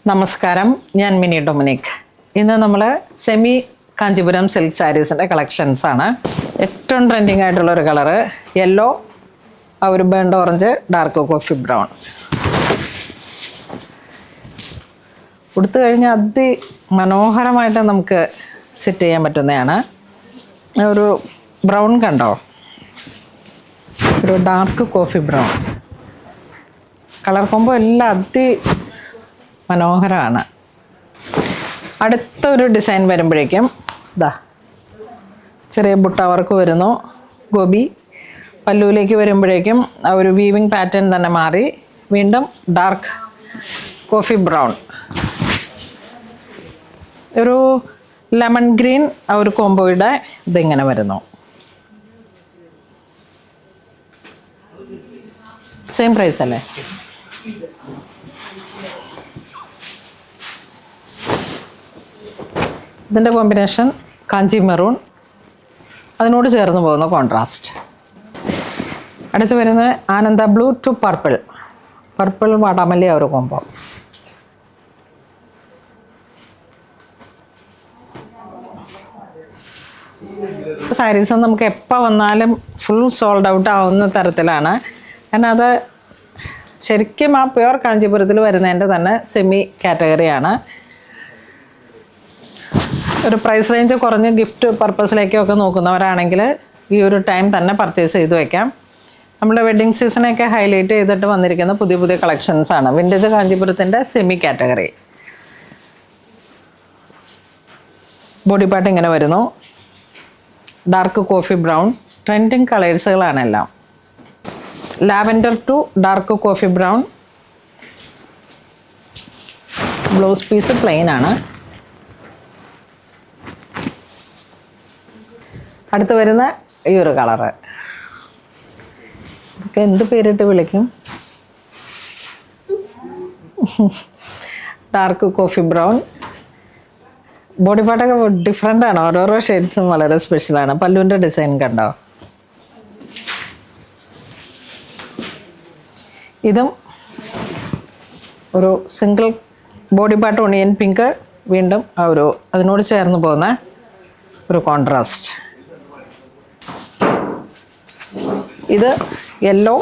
നമസ്കാരം, ഞാൻ mini Dominic. ഇന്ന് നമ്മൾ സെമി കാഞ്ചീപുരം സിൽക്ക് സാരീസിൻ്റെ കളക്ഷൻസാണ്. ഏറ്റവും ട്രെൻഡിങ് ആയിട്ടുള്ളൊരു കളറ് യെല്ലോ, ആ ഒരു burned orange, dark coffee brown. ഉടുത്തു കഴിഞ്ഞാൽ മനോഹരമായിട്ട് നമുക്ക് സെറ്റ് ചെയ്യാൻ പറ്റുന്നതാണ്. ഒരു ബ്രൗൺ കണ്ടോ, ഒരു dark coffee brown colour combo എല്ലാം മനോഹരമാണ്. അടുത്തൊരു ഡിസൈൻ വരുമ്പോഴേക്കും ചെറിയ ബുട്ട വർക്ക് വരുന്നു. ഗോപി പല്ലുവിലേക്ക് വരുമ്പോഴേക്കും ആ ഒരു വീവിങ് പാറ്റേൺ തന്നെ മാറി വീണ്ടും ഡാർക്ക് കോഫി ബ്രൗൺ, ഒരു ലെമൺ ഗ്രീൻ, ആ ഒരു കോംബോയുടെ ഇതിങ്ങനെ വരുന്നു. സെയിം പ്രൈസ് അല്ലേ? ഇതിൻ്റെ കോമ്പിനേഷൻ കാഞ്ചി മെറൂൺ, അതിനോട് ചേർന്ന് പോകുന്ന കോൺട്രാസ്റ്റ്. അടുത്ത് വരുന്നത് ആനന്ദ ബ്ലൂ ടു പർപ്പിൾ വാടാമല്ലി, ആ ഒരു കോമ്പോ. സാരീസ് നമുക്ക് എപ്പോൾ വന്നാലും ഫുൾ സോൾഡ് ഔട്ട് ആവുന്ന തരത്തിലാണ്. കാരണം അത് ശരിക്കും ആ പ്യുവർ കാഞ്ചീപുരത്തിൽ വരുന്നതിൻ്റെ തന്നെ സെമി കാറ്റഗറിയാണ്. ഒരു പ്രൈസ് റേഞ്ച് കുറഞ്ഞ് ഗിഫ്റ്റ് പർപ്പസിലേക്കൊക്കെ നോക്കുന്നവരാണെങ്കിൽ ഈ ഒരു ടൈം തന്നെ പർച്ചേസ് ചെയ്ത് വയ്ക്കാം. നമ്മുടെ വെഡ്ഡിങ് സീസണൊക്കെ ഹൈലൈറ്റ് ചെയ്തിട്ട് വന്നിരിക്കുന്ന പുതിയ പുതിയ കളക്ഷൻസാണ്. വിൻറ്റേജ് കാഞ്ചീപുരത്തിൻ്റെ സെമി കാറ്റഗറി. ബോഡി പാർട്ട് ഇങ്ങനെ വരുന്നു. ഡാർക്ക് കോഫി ബ്രൗൺ, ട്രെൻഡിങ് കളേഴ്സുകളാണ് എല്ലാം. Lavender to dark coffee brown. Blouse piece plain ആണ്. അടുത്ത് വരുന്ന ഈ ഒരു കളറ് ഇതൊക്കെ എന്ത് പേരിട്ട് വിളിക്കും? Dark coffee brown. ബോഡി പാർട്ടൊക്കെ ഡിഫറെൻ്റ് ആണ്. ഓരോരോ ഷെയ്ഡ്സും വളരെ സ്പെഷ്യലാണ്. പല്ലുവിൻ്റെ ഡിസൈൻ കണ്ടോ? ഇതും ഒരു single body part onion pink, വീണ്ടും ആ ഒരു അതിനോട് ചേർന്ന് പോകുന്ന ഒരു കോൺട്രാസ്റ്റ്. ഇത് യെല്ലോ,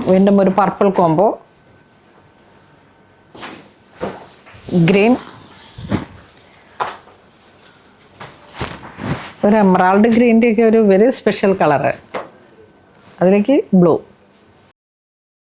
വീണ്ടും ഒരു പർപ്പിൾ കോംബോ, ഗ്രീൻ, ഒരു എമറാൾഡ് ഗ്രീൻ്റെ ഒക്കെ ഒരു വെരി സ്പെഷ്യൽ കളറ്, അതിലേക്ക് ബ്ലൂ.